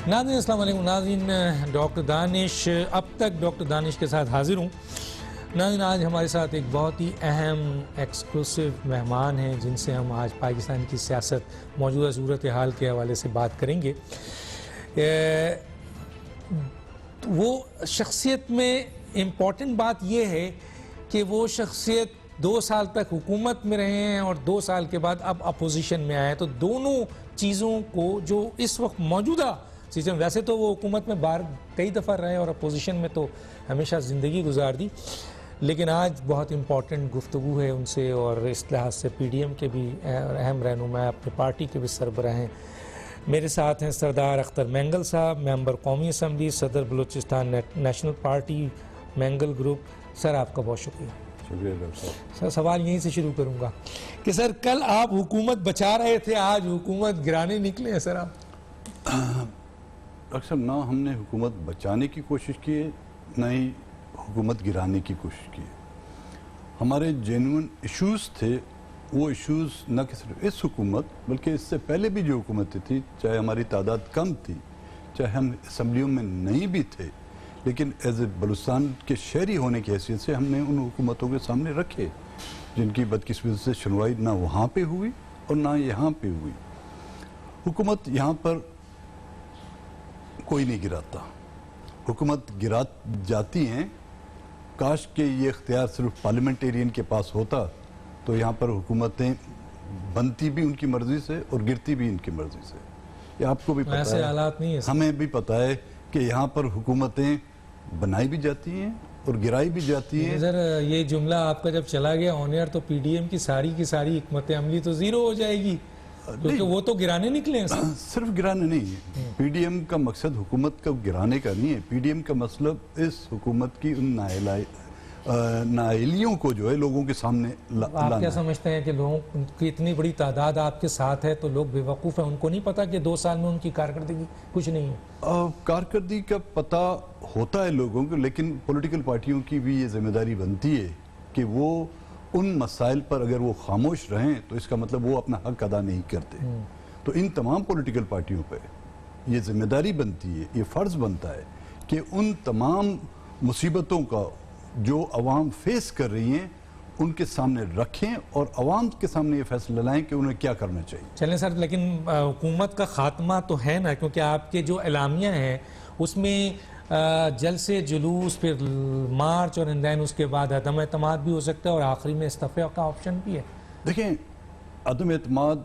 ناظرین السلام علیکم. ناظرین ڈاکٹر دانش اب تک ڈاکٹر دانش کے ساتھ حاضر ہوں. ناظرین آج ہمارے ساتھ ایک بہت ہی اہم ایکسکلوسیو مہمان ہیں جن سے ہم آج پاکستان کی سیاست موجودہ صورتحال کے حوالے سے بات کریں گے. وہ شخصیت میں امپورٹنٹ بات یہ ہے کہ وہ شخصیت 2 سال تک حکومت میں رہے ہیں اور 2 سال کے بعد اب اپوزیشن میں آئے. تو دونوں چیزوں کو جو اس وقت موجودہ سیزن، ویسے تو وہ حکومت میں کئی دفعہ رہے اور اپوزیشن میں تو ہمیشہ زندگی گزار دی، لیکن آج بہت امپورٹنٹ گفتگو ہے ان سے. اور اس لحاظ سے پی ڈی ایم کے بھی اہم رہنما، اپنے پارٹی کے بھی سربراہ ہیں. میرے ساتھ ہیں سردار اختر مینگل صاحب، ممبر قومی اسمبلی، صدر Balochistan national party Mengal group. Sir آپ کا بہت شکریہ. شکریہ ڈاکٹر صاحب. سر سوال یہیں سے شروع کروں گا کہ سر کل آپ حکومت بچا رہے تھے، آج حکومت گرانے نکلے ہیں سر آپ. ڈاکٹر صاحب، نہ ہم نے حکومت بچانے کی کوشش کی ہے، نہ ہی حکومت گرانے کی کوشش کی ہے. ہمارے جینوئن ایشوز تھے. وہ ایشوز نہ کہ صرف اس حکومت بلکہ اس سے پہلے بھی جو حکومتیں تھیں، چاہے ہماری تعداد کم تھی، چاہے ہم اسمبلیوں میں نہیں بھی تھے، لیکن ایز اے بلوچستان کے شہری ہونے کی حیثیت سے ہم نے ان حکومتوں کے سامنے رکھے جن کی بدقسمتی سے سنوائی نہ وہاں پہ ہوئی اور نہ یہاں پہ ہوئی. حکومت یہاں پر کوئی نہیں گراتا، حکومت گرا جاتی ہیں. کاش کہ یہ اختیار صرف پارلیمنٹیرین کے پاس ہوتا تو یہاں پر حکومتیں بنتی بھی ان کی مرضی سے اور گرتی بھی ان کی مرضی سے. یہ آپ کو بھی پتہ ایسے ہے، حالات نہیں ہے سر. ہمیں بھی پتہ ہے کہ یہاں پر حکومتیں بنائی بھی جاتی ہیں اور گرائی بھی جاتی ہیں. سر یہ جملہ آپ کا جب چلا گیا آن ایئر تو پی ڈی ایم کی ساری حکمت عملی تو زیرو ہو جائے گی، کیونکہ وہ تو گرانے نکلے ہیں سر. صرف گرانے نہیں ہے. پی ڈی ایم کا مقصد حکومت کا گرانے کا نہیں ہے. پی ڈی ایم کا مطلب اس حکومت کی ان نااہلیوں کو جو ہے لوگوں کے سامنے لانا. آپ کیا سمجھتے ہیں کہ لوگوں کی اتنی بڑی تعداد آپ کے ساتھ ہے تو لوگ بے وقوف ہیں، ان کو نہیں پتا کہ 2 سال میں ان کی کارکردگی کچھ نہیں ہے؟ کارکردگی کا پتہ ہوتا ہے لوگوں کو، لیکن پولیٹیکل پارٹیوں کی بھی یہ ذمہ داری بنتی ہے کہ وہ ان مسائل پر اگر وہ خاموش رہیں تو اس کا مطلب وہ اپنا حق ادا نہیں کرتے. تو ان تمام پولیٹیکل پارٹیوں پہ یہ ذمہ داری بنتی ہے، یہ فرض بنتا ہے کہ ان تمام مصیبتوں کا جو عوام فیس کر رہی ہیں ان کے سامنے رکھیں اور عوام کے سامنے یہ فیصلہ لائیں کہ انہیں کیا کرنا چاہیے. چلیں سر، لیکن حکومت کا خاتمہ تو ہے نا، کیونکہ آپ کے جو اعلامیہ ہیں اس میں جلسے جلوس، پھر مارچ اور اندین اس کے بعد عدم اعتماد بھی ہو سکتا ہے اور آخری میں استعفے کا آپشن بھی ہے. دیکھیں، عدم اعتماد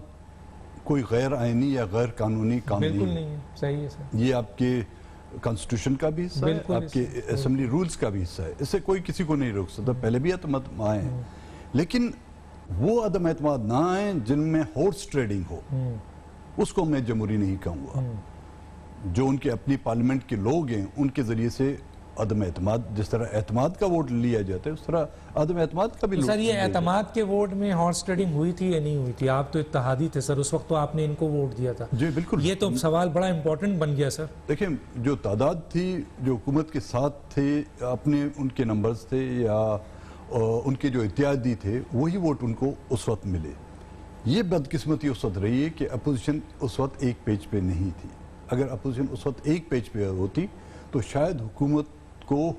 کوئی غیر آئینی یا غیر قانونی کام بالکل نہیں ہے. صحیح ہے سر. یہ آپ کے کانسٹیٹیوشن کا بھی حصہ ہے، آپ کے اسمبلی رولز کا بھی حصہ ہے. اس سے کوئی کسی کو نہیں روک سکتا. پہلے بھی اعتماد آئے ہیں، لیکن وہ عدم اعتماد نہ آئیں جن میں ہارس ٹریڈنگ ہو. اس کو میں جمہوری نہیں کہوں گا. جو ان کے اپنی پارلیمنٹ کے لوگ ہیں ان کے ذریعے سے عدم اعتماد، جس طرح اعتماد کا ووٹ لیا جاتا ہے اس طرح عدم اعتماد کا بھی. سر یہ اعتماد کے ووٹ میں ہارس ٹریڈنگ ہوئی تھی یا نہیں ہوئی تھی؟ آپ تو اتحادی تھے سر، اس وقت تو آپ نے ان کو ووٹ دیا تھا. جی بالکل. یہ تو سوال بڑا امپورٹنٹ بن گیا سر. دیکھیں، جو تعداد تھی جو حکومت کے ساتھ تھے، اپنے ان کے نمبرز تھے یا ان کے جو اتحادی تھے، وہی ووٹ ان کو اس وقت ملے. یہ بدقسمتی اس وقت رہی ہے کہ اپوزیشن اس وقت ایک پیج پہ نہیں تھی. اگر اپوزیشن اس وقت ایک پیج پہ ہوتی تو شاید حکومت کو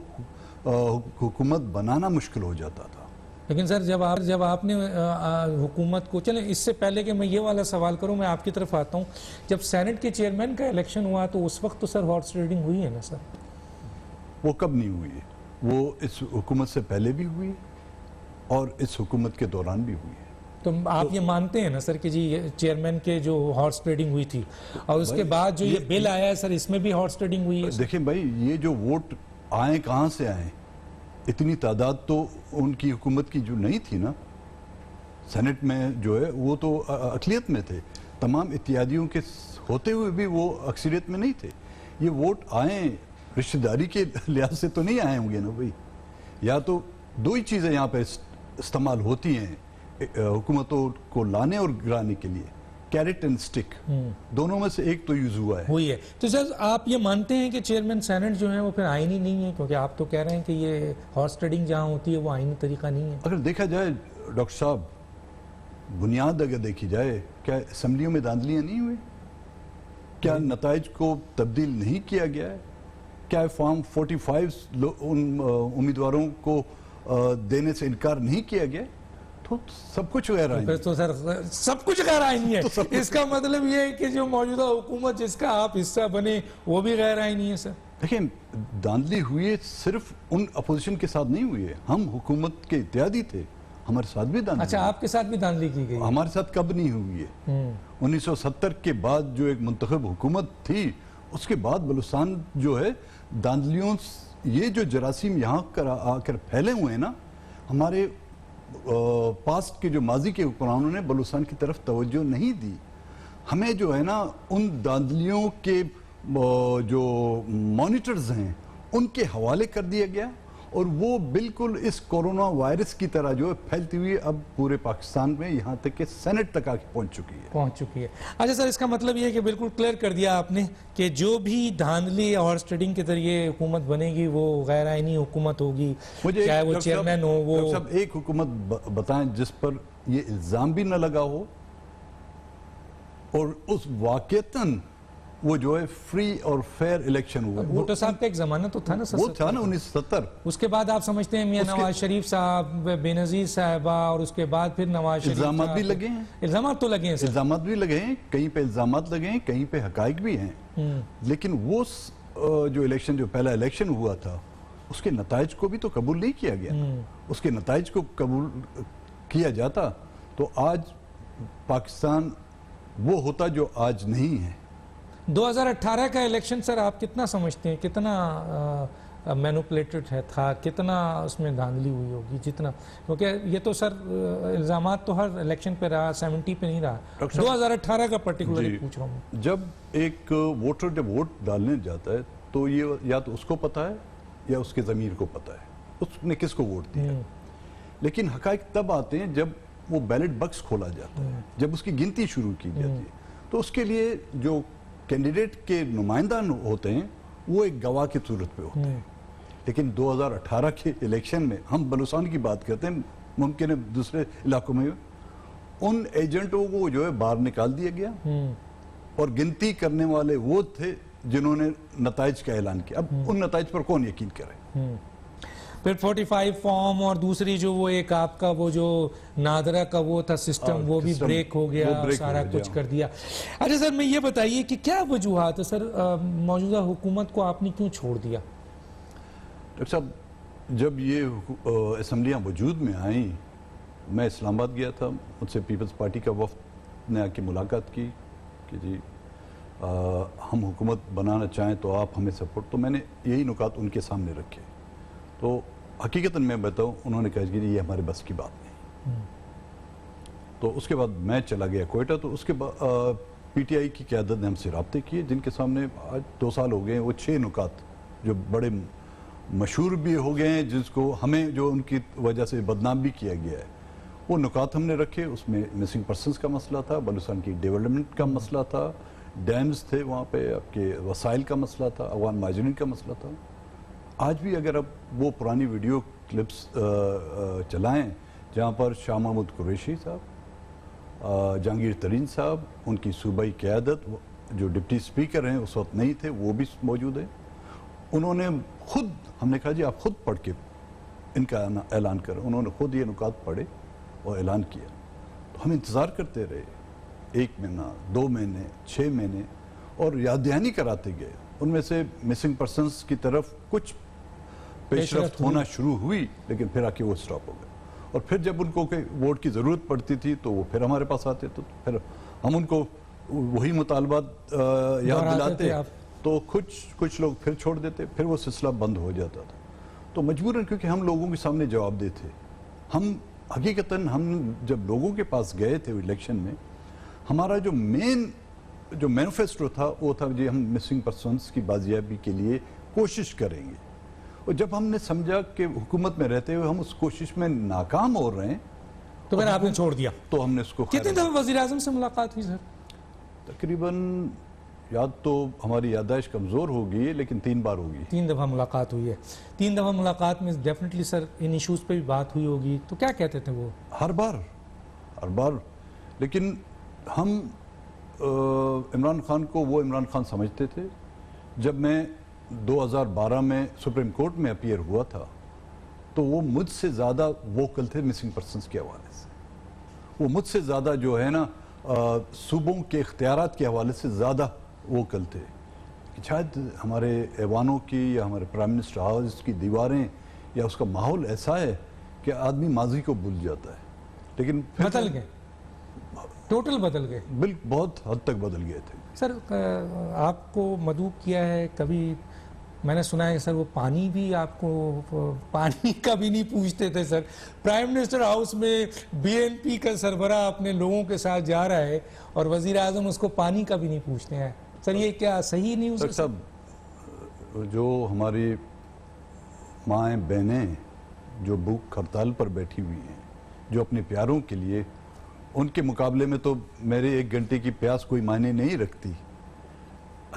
حکومت بنانا مشکل ہو جاتا تھا. لیکن سر جب آپ نے حکومت کو، چلیں اس سے پہلے کہ میں یہ والا سوال کروں میں آپ کی طرف آتا ہوں، جب سینٹ کے چیئرمین کا الیکشن ہوا تو اس وقت تو سر ہارس ٹریڈنگ ہوئی ہے نا سر؟ وہ کب نہیں ہوئی ہے؟ وہ اس حکومت سے پہلے بھی ہوئی اور اس حکومت کے دوران بھی ہوئی ہے. تو آپ یہ مانتے ہیں نا سر کہ جی چیئرمین کے جو ہارس ٹریڈنگ ہوئی تھی اور اس کے بعد جو یہ بل آیا ہے سر اس میں بھی ہارس ٹریڈنگ ہوئی ہے؟ دیکھیں بھائی، یہ جو ووٹ آئیں کہاں سے آئیں؟ اتنی تعداد تو ان کی حکومت کی جو نہیں تھی نا. سینٹ میں جو ہے وہ تو اقلیت میں تھے. تمام اتحادیوں کے ہوتے ہوئے بھی وہ اکثریت میں نہیں تھے. یہ ووٹ آئیں رشتہ داری کے لحاظ سے تو نہیں آئے ہوں گے نا بھائی. یا تو 2 ہی چیزیں یہاں پہ استعمال ہوتی ہیں حکومتوں کو لانے اور گرانے کے لیے، کیرٹ اینڈ سٹک. دونوں میں سے ایک تو یوز ہوا ہے. ہوئی ہے. تو سر آپ یہ مانتے ہیں کہ چیئرمین سینٹ جو ہیں وہ پھر آئینی نہیں ہے؟ کیونکہ آپ تو کہہ رہے ہیں کہ یہ ہارس ٹریڈنگ جہاں ہوتی ہے وہ آئینی طریقہ نہیں ہے. اگر دیکھا جائے ڈاکٹر صاحب، بنیاد اگر دیکھی جائے، کیا اسمبلیوں میں دھاندلیاں نہیں ہوئی؟ کیا نتائج کو تبدیل نہیں کیا گیا ہے؟ کیا فارم 45 ان امیدواروں کو دینے سے انکار نہیں کیا گیا؟ تو سب کچھ غیر آئینی پھر تو سر سب کچھ غیر آئینی ہے. اس کا مطلب یہ ہے کہ جو موجودہ حکومت جس کا آپ حصہ بنے وہ بھی غیر آئینی ہے سر. دیکھیں داندلی ہوئی صرف ان اپوزیشن کے ساتھ نہیں ہوئی ہے. ہم حکومت کے اتحادی تھے, ہمارے ساتھ بھی داندلی. اچھا آپ کے ساتھ بھی داندلی کی گئی؟ ہمارے ساتھ کب نہیں ہوئی ہے؟ 1970 کے بعد جو ایک منتخب حکومت تھی اس کے بعد بلوچستان جو ہے داندلیوں, یہ جو جراثیم یہاں آ کر پھیلے ہوئے ہیں نا, ہمارے پاسٹ کے جو ماضی کے حکمرانوں نے بلوچستان کی طرف توجہ نہیں دی. ہمیں جو ہے نا ان داندلیوں کے جو مانیٹرز ہیں ان کے حوالے کر دیا گیا, اور وہ بالکل اس کورونا وائرس کی طرح جو ہے پھیلتی ہوئی اب پورے پاکستان میں یہاں تک کہ سینٹ تک آ کے پہنچ چکی ہے. اچھا سر, اس کا مطلب یہ ہے کہ بالکل کلیئر کر دیا آپ نے کہ جو بھی دھاندلی اور اسٹڈنگ کے ذریعے حکومت بنے گی وہ غیر آئینی حکومت ہوگی, چاہے وہ چیئرمین ہو. وہ سب ایک حکومت بتائیں جس پر یہ الزام بھی نہ لگا ہو اور اس واقعتاً وہ جو ہے فری اور فیئر الیکشن ہوا. بھٹو صاحب کا ایک زمانہ تو تھا نا سر, وہ تھا نا 1970. اس کے بعد آپ سمجھتے ہیں میاں نواز شریف صاحب, بے نظیر صاحبہ, اور اس کے بعد پھر نواز شریف. الزامات بھی لگے ہیں, الزامات تو لگے ہیں سر, الزامات بھی لگے ہیں, کہیں پہ الزامات لگے ہیں, کہیں پہ حقائق بھی ہیں. لیکن وہ جو الیکشن, جو پہلا الیکشن ہوا تھا, اس کے نتائج کو بھی تو قبول نہیں کیا گیا. اس کے نتائج کو قبول کیا جاتا تو آج پاکستان وہ ہوتا جو آج نہیں ہے. 2018 کا الیکشن سر آپ کتنا سمجھتے ہیں, کتنا مینوپلیٹڈ تھا, کتنا اس میں دھاندلی ہوئی ہوگی؟ جتنا, کیونکہ یہ تو سر الزامات تو ہر الیکشن پہ رہا, 70 پہ نہیں رہا. 2018 کا پرٹیکولرلی پوچھ رہا ہوں. جب ایک ووٹر جب ووٹ ڈالنے جاتا ہے تو یہ یا تو اس کو پتا ہے یا اس کے ضمیر کو پتا ہے اس نے کس کو ووٹ دیا. لیکن حقائق تب آتے ہیں جب وہ بیلٹ باکس کھولا جاتا ہے, جب اس کی گنتی شروع کی جاتی ہے. تو اس کے لیے جو کینڈیڈیٹ کے نمائندہ ہوتے ہیں وہ ایک گواہ کی صورت پہ ہوتے ہیں. لیکن 2018 کے الیکشن میں ہم بلوچستان کی بات کرتے ہیں, ممکن ہے دوسرے علاقوں میں ان ایجنٹوں کو جو ہے باہر نکال دیا گیا, اور گنتی کرنے والے وہ تھے جنہوں نے نتائج کا اعلان کیا. اب ان نتائج پر کون یقین کرے؟ پھر 45 فارم اور دوسری جو وہ ایک آپ کا وہ جو نادرہ کا وہ تھا سسٹم, وہ بھی بریک ہو گیا, سارا کچھ کر دیا. اچھا سر میں یہ بتائیے کہ کیا وجوہات ہے سر موجودہ حکومت کو آپ نے کیوں چھوڑ دیا؟ ڈاکٹر صاحب, جب یہ اسمبلیاں وجود میں آئیں, میں اسلام آباد گیا تھا, مجھ سے پیپلز پارٹی کا وفد نے آ کے ملاقات کی کہ جی ہم حکومت بنانا چاہیں تو آپ ہمیں سپورٹ. تو میں نے یہی نکات ان کے سامنے رکھے. تو حقیقتاً میں بتاؤں, انہوں نے کہا کہ یہ ہمارے بس کی بات نہیں. تو اس کے بعد میں چلا گیا کوئٹہ. تو اس کے بعد پی ٹی آئی کی قیادت نے ہم سے رابطے کیے, جن کے سامنے آج 2 سال ہو گئے ہیں. وہ 6 نکات جو بڑے مشہور بھی ہو گئے ہیں, جس کو ہمیں جو ان کی وجہ سے بدنام بھی کیا گیا ہے, وہ نکات ہم نے رکھے. اس میں مسنگ پرسنز کا مسئلہ تھا, بلوچستان کی ڈیولپمنٹ کا مسئلہ تھا, ڈیمز تھے وہاں پہ, آپ کے وسائل کا مسئلہ تھا, افغان مہاجرین کا مسئلہ تھا. آج بھی اگر اب وہ پرانی ویڈیو کلپس چلائیں جہاں پر شاہ محمود قریشی صاحب, جہانگیر ترین صاحب, ان کی صوبائی قیادت, جو ڈپٹی سپیکر ہیں اس وقت نہیں تھے, وہ بھی موجود ہیں. انہوں نے خود, ہم نے کہا جی آپ خود پڑھ کے ان کا اعلان کریں. انہوں نے خود یہ نکات پڑھے اور اعلان کیا. تو ہم انتظار کرتے رہے 1 مہینہ, 2 مہینے, 6 مہینے, اور یاد دہانی کراتے گئے. ان میں سے مسنگ پرسنز کی طرف کچھ پیش رفت ہونا شروع ہوئی, لیکن پھر آ کے وہ سٹاپ ہو گئے. اور پھر جب ان کو ووٹ کی ضرورت پڑتی تھی تو وہ پھر ہمارے پاس آتے, تو پھر ہم ان کو وہی مطالبات یاد دلاتے, تو کچھ لوگ پھر چھوڑ دیتے, پھر وہ سلسلہ بند ہو جاتا تھا. تو مجبوراً, کیونکہ ہم لوگوں کے سامنے جواب دہ تھے. ہم حقیقتاً ہم جب لوگوں کے پاس گئے تھے الیکشن میں, ہمارا جو مینیفیسٹو تھا وہ تھا جی ہم مسنگ پرسنز کی بازیابی کے لیے کوشش کریں گے. اور جب ہم نے سمجھا کہ حکومت میں رہتے ہوئے ہم اس کوشش میں ناکام ہو رہے ہیں, تو پھر آپ نے چھوڑ دیا. تو ہم نے اس کو کتنی دفعہ وزیر اعظم سے ملاقات ہوئی سر؟ تقریباً یاد تو ہماری یادداشت کمزور ہوگی, لیکن 3 بار ہوگی. 3 دفعہ ملاقات ہوئی ہے. 3 دفعہ ملاقات میں ڈیفینیٹلی سر ان ایشوز پہ بھی بات ہوئی ہوگی. تو کیا کہتے تھے وہ؟ ہر بار. لیکن ہم عمران خان کو وہ عمران خان سمجھتے تھے. جب میں 2012 میں سپریم کورٹ میں اپیئر ہوا تھا تو وہ مجھ سے زیادہ ووکل تھے مسنگ پرسنز کے حوالے سے. وہ مجھ سے زیادہ جو ہے نا صوبوں کے اختیارات کے حوالے سے زیادہ ووکل تھے. شاید ہمارے ایوانوں کی یا ہمارے پرائم منسٹر ہاؤس کی دیواریں یا اس کا ماحول ایسا ہے کہ آدمی ماضی کو بھول جاتا ہے. لیکن بدل گئے, ٹوٹل بدل گئے, بہت حد تک بدل گئے تھے. سر آپ کو مدعو کیا ہے کبھی؟ میں نے سنا ہے سر وہ پانی بھی آپ کو پانی کا بھی نہیں پوچھتے تھے سر. پرائم منسٹر ہاؤس میں بی این پی کا سربراہ اپنے لوگوں کے ساتھ جا رہا ہے اور وزیر اعظم اس کو پانی کا بھی نہیں پوچھتے ہیں. سر یہ کیا صحیح نیوز ہے؟ ڈاکٹر صاحب, جو ہماری مائیں بہنیں جو بھوک ہڑتال پر بیٹھی ہوئی ہیں, جو اپنے پیاروں کے لیے, ان کے مقابلے میں تو میرے 1 گھنٹے کی پیاس کوئی معنی نہیں رکھتی.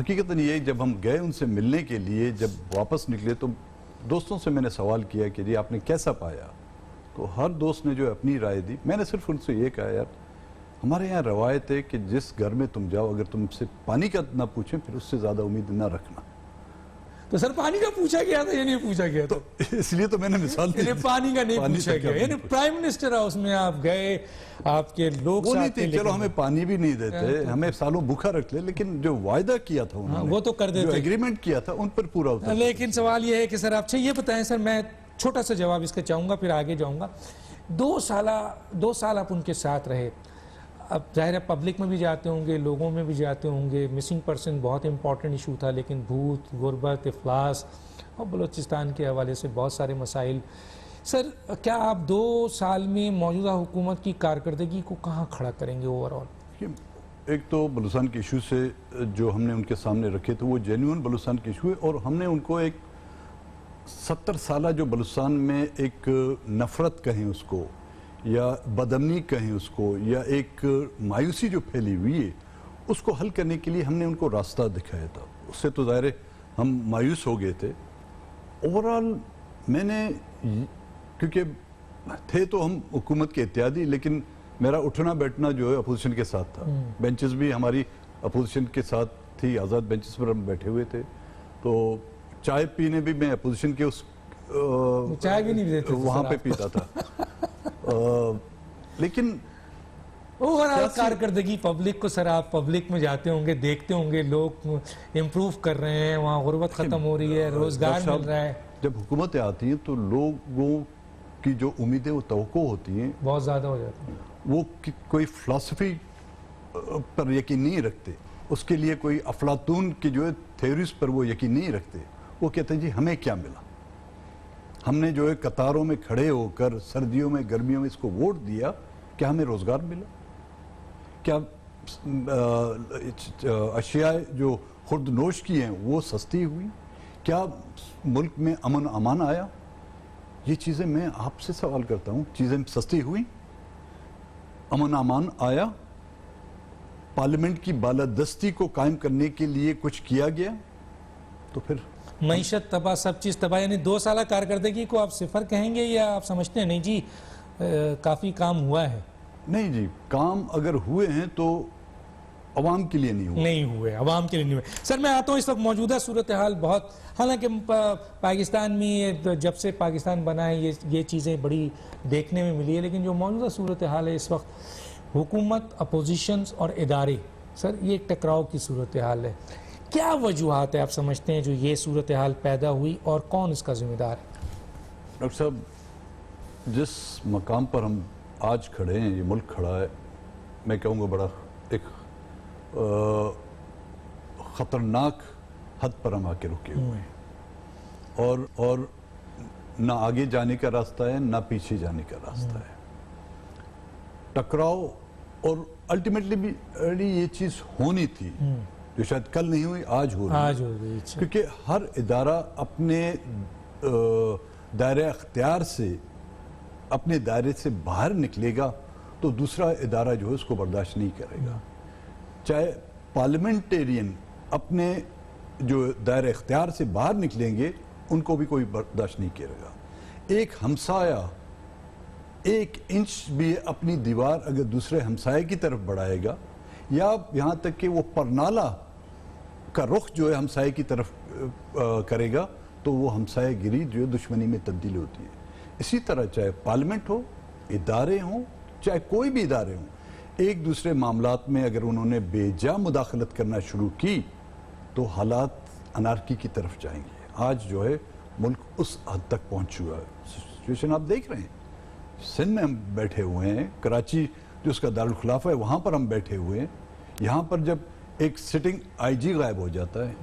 حقیقتاً یہ جب ہم گئے ان سے ملنے کے لیے, جب واپس نکلے تو دوستوں سے میں نے سوال کیا کہ جی آپ نے کیسا پایا, تو ہر دوست نے جو اپنی رائے دی. میں نے صرف ان سے یہ کہا یار ہمارے یہاں روایت ہے کہ جس گھر میں تم جاؤ اگر تم سے پانی کا نہ پوچھیں پھر اس سے زیادہ امید نہ رکھنا. تو سر پانی کا پوچھا گیا تھا یا نہیں پوچھا گیا تھا؟ اس لیے تو میں نے مثال دی. پانی کا نہیں پوچھا گیا, یعنی پرائم منسٹر ہاؤس میں آپ گئے, آپ کے لوگ وہ نہیں تھے, چلو ہمیں پانی بھی نہیں دیتے, ہمیں سالوں بھوکا رکھ لے, لیکن جو وعدہ کیا تھا انہوں نے, وہ تو کر دیتے, جو ایگریمنٹ کیا تھا ان پر پورا ہوتا. لیکن سوال یہ ہے کہ سر آپ یہ بتائیں سر, میں چھوٹا سا جواب اس کا چاہوں گا پھر آگے جاؤں گا. 2 سال آپ ان کے ساتھ رہے, اب ظاہر ہے پبلک میں بھی جاتے ہوں گے, لوگوں میں بھی جاتے ہوں گے, مسنگ پرسن بہت امپورٹنٹ ایشو تھا, لیکن بھوت, غربت, افلاس اور بلوچستان کے حوالے سے بہت سارے مسائل. سر کیا آپ 2 سال میں موجودہ حکومت کی کارکردگی کو کہاں کھڑا کریں گے اوور آل؟ ایک تو بلوچستان کے ایشو سے جو ہم نے ان کے سامنے رکھے تھے وہ جینیون بلوچستان کے ایشو ہے, اور ہم نے ان کو ایک 70 سالہ جو بلوچستان میں ایک نفرت کہیں اس کو, یا بدامنی کہیں اس کو, یا ایک مایوسی جو پھیلی ہوئی ہے, اس کو حل کرنے کے لیے ہم نے ان کو راستہ دکھایا تھا. اس سے تو ظاہر ہے ہم مایوس ہو گئے تھے. اوورال میں نے, کیونکہ تھے تو ہم حکومت کے اتحادی, لیکن میرا اٹھنا بیٹھنا جو ہے اپوزیشن کے ساتھ تھا. بینچز بھی ہماری اپوزیشن کے ساتھ تھی, آزاد بینچز پر ہم بیٹھے ہوئے تھے. تو چائے پینے بھی میں اپوزیشن کے اس چائے بھی نہیں دیتے وہاں پہ پیتا تھا. لیکن اوورال کارکردگی پبلک کو, سر آپ پبلک میں جاتے ہوں گے, دیکھتے ہوں گے لوگ امپروو کر رہے ہیں, وہاں غربت ختم ہو رہی ہے, روزگار مل رہا ہے. جب حکومتیں آتی ہیں تو لوگوں کی جو امیدیں وہ توقع ہوتی ہیں بہت زیادہ ہو جاتی ہیں. وہ کوئی فلسفی پر یقین نہیں رکھتے, اس کے لیے کوئی افلاطون کی جو ہے تھیوریز پر وہ یقین نہیں رکھتے. وہ کہتے ہیں جی ہمیں کیا ملا, ہم نے جو ہے قطاروں میں کھڑے ہو کر سردیوں میں گرمیوں میں اس کو ووٹ دیا, کیا ہمیں روزگار ملا, کیا اشیاء جو خرد نوش کی ہیں وہ سستی ہوئی, کیا ملک میں امن و امان آیا؟ یہ چیزیں میں آپ سے سوال کرتا ہوں, چیزیں سستی ہوئی, امن و امان آیا, پارلیمنٹ کی بالادستی کو قائم کرنے کے لیے کچھ کیا گیا؟ تو پھر معیشت تباہ, سب چیز تباہ. یعنی 2 سالہ کارکردگی کو آپ صفر کہیں گے یا آپ سمجھتے ہیں نہیں جی کافی کام ہوا ہے؟ نہیں جی, کام اگر ہوئے ہیں تو عوام کے لیے نہیں ہوئے, عوام کے لیے نہیں ہوئے. سر میں آتا ہوں, اس وقت موجودہ صورتحال بہت, حالانکہ پاکستان میں جب سے پاکستان بنا ہے یہ چیزیں بڑی دیکھنے میں ملی ہے, لیکن جو موجودہ صورتحال ہے اس وقت, حکومت, اپوزیشنز اور ادارے, سر یہ ایک ٹکراؤ کی صورتحال ہے. کیا وجوہات ہے آپ سمجھتے ہیں جو یہ صورتحال پیدا ہوئی, اور کون اس کا ذمہ دار ہے؟ ڈاکٹر صاحب, جس مقام پر ہم آج کھڑے ہیں, یہ ملک کھڑا ہے, میں کہوں گا بڑا ایک خطرناک حد پر ہم آ کے رکے ہوئے ہیں, اور نہ آگے جانے کا راستہ ہے نہ پیچھے جانے کا راستہ ہے. ٹکراؤ, اور الٹیمیٹلی بھی یہ چیز ہونی تھی جو شاید کل نہیں ہوئی, آج ہو رہی ہے. کیونکہ ہر ادارہ اپنے دائرہ اختیار سے, اپنے دائرے سے باہر نکلے گا تو دوسرا ادارہ جو ہے اس کو برداشت نہیں کرے گا. چاہے پارلیمنٹیرین اپنے جو دائرہ اختیار سے باہر نکلیں گے ان کو بھی کوئی برداشت نہیں کرے گا. ایک ہمسایہ 1 انچ بھی اپنی دیوار اگر دوسرے ہمسایہ کی طرف بڑھائے گا, یا یہاں تک کہ وہ پرنالہ کا رخ جو ہے ہمسائے کی طرف کرے گا تو وہ ہمسائے گیری جو ہے دشمنی میں تبدیل ہوتی ہے. اسی طرح چاہے پارلیمنٹ ہو، ادارے ہوں، چاہے کوئی بھی ادارے ہوں، ایک دوسرے معاملات میں اگر انہوں نے بے جا مداخلت کرنا شروع کی تو حالات انارکی کی طرف جائیں گے. آج جو ہے ملک اس حد تک پہنچ چکا ہے. سچویشن آپ دیکھ رہے ہیں، سندھ میں ہم بیٹھے ہوئے ہیں، کراچی جو اس کا دارالخلافہ ہے وہاں پر ہم بیٹھے ہوئے ہیں. یہاں پر جب ایک سٹنگ آئی جی غائب ہو جاتا ہے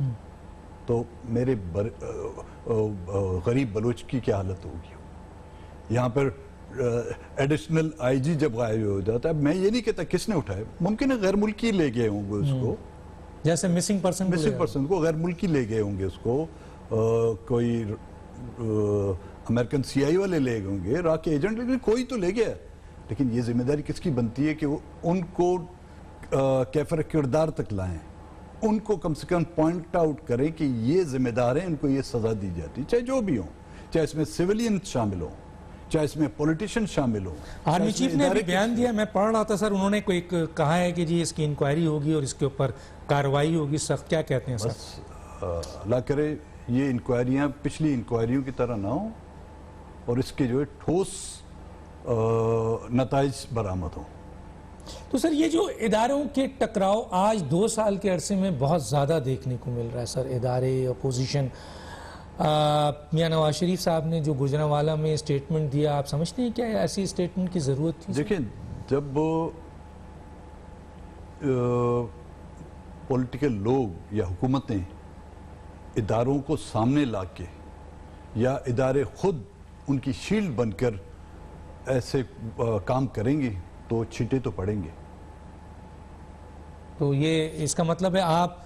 تو میرے غریب بلوچ کی کیا حالت ہوگی. یہاں پر ایڈیشنل آئی جی جب غائب ہو جاتا ہے، میں یہ نہیں کہتا کس نے اٹھایا، ممکن ہے غیر ملکی لے گئے ہوں گے اس کو، جیسے مسنگ پرسن کو غیر ملکی لے گئے ہوں گے اس کو، کوئی امریکن سی آئی والے لے گئے ہوں گے، را کے ایجنٹ لے گئے، کوئی تو لے گیا. لیکن یہ ذمہ داری کس کی بنتی ہے کہ وہ ان کو کیفر کردار تک لائیں، ان کو کم سے کم پوائنٹ آؤٹ کریں کہ یہ ذمہ دار ہیں، ان کو یہ سزا دی جاتی، چاہے جو بھی ہوں، چاہے اس میں سیولین شامل ہوں، چاہے اس میں پولیٹیشین شامل ہوں. آرمی چیف نے ابھی بیان دیا، میں پڑھ رہا تھا سر، انہوں نے کوئی کہا ہے کہ جی اس کی انکوائری ہوگی اور اس کے اوپر کارروائی ہوگی سخت. کیا کہتے ہیں سر؟ بس اللہ کرے یہ انکوائریاں پچھلی انکوائریوں کی طرح نہ ہوں اور اس کے جو ہے ٹھوس نتائج برآمد ہوں. تو سر یہ جو اداروں کے ٹکراؤ آج 2 سال کے عرصے میں بہت زیادہ دیکھنے کو مل رہا ہے سر، ادارے، اپوزیشن. میاں نواز شریف صاحب نے جو گوجرانوالہ میں اسٹیٹمنٹ دیا، آپ سمجھتے ہیں کیا ایسی اسٹیٹمنٹ کی ضرورت تھی؟ دیکھیں، جب پولیٹیکل لوگ یا حکومتیں اداروں کو سامنے لا کے یا ادارے خود ان کی شیلڈ بن کر ایسے کام کریں گے تو چھینٹے تو پڑیں گے. تو یہ اس کا مطلب ہے آپ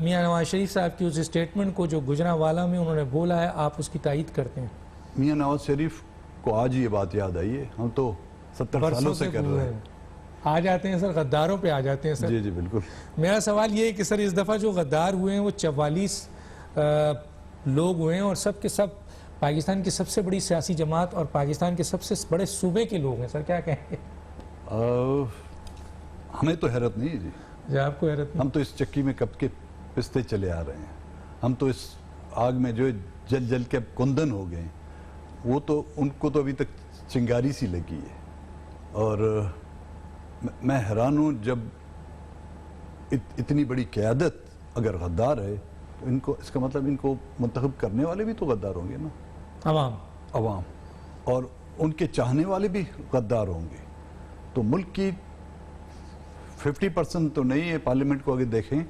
میاں نواز شریف صاحب کی اس اسٹیٹمنٹ کو جو گوجرانوالہ میں انہوں نے بولا ہے، آپ اس کی تائید کرتے ہیں؟ میاں نواز شریف کو آج یہ بات یاد آئی ہے، ہم تو 70 سالوں سے کر رہے ہیں. آ جاتے ہیں سر، غداروں پہ آ جاتے ہیں سر. جی جی بالکل. میرا سوال یہ ہے کہ سر اس دفعہ جو غدار ہوئے ہیں وہ 44 لوگ ہوئے ہیں اور سب کے سب پاکستان کی سب سے بڑی سیاسی جماعت اور پاکستان کے سب سے بڑے صوبے کے لوگ ہیں سر. کیا کہیں گے؟ ہمیں تو حیرت نہیں ہے جی. آپ کو حیرت نہیں؟ ہم تو اس چکی میں کب کے پستے چلے آ رہے ہیں. ہم تو اس آگ میں جو جل جل کے کندن ہو گئے ہیں. وہ تو ان کو تو ابھی تک چنگاری سی لگی ہے. اور میں حیران ہوں، جب اتنی بڑی قیادت اگر غدار ہے تو ان کو، اس کا مطلب ان کو منتخب کرنے والے بھی تو غدار ہوں گے نا، عوام، اور ان کے چاہنے والے بھی غدار ہوں گے. تو ملک کی 50% تو نہیں ہے، پارلیمنٹ کو اگر دیکھیں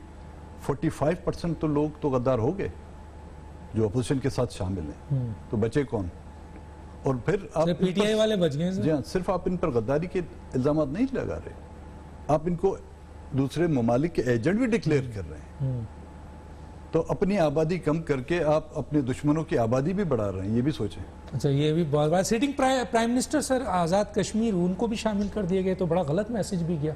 45% تو لوگ تو غدار ہو گئے جو اپوزیشن کے ساتھ شامل ہیں. تو بچے کون؟ اور پھر آپ پی ٹی آئی والے بچ گئے ہیں. جی ہاں، صرف آپ ان پر غداری کے الزامات نہیں لگا رہے، آپ ان کو دوسرے ممالک کے ایجنٹ بھی ڈکلیئر کر رہے ہیں. تو اپنی آبادی کم کر کے آپ اپنے دشمنوں کی آبادی بھی بڑھا رہے ہیں، یہ بھی سوچیں. اچھا، یہ بھی بہت بڑا. سٹنگ پرائم منسٹر سر آزاد کشمیر، ان کو بھی شامل کر دیے گئے، تو بڑا غلط میسج بھی گیا.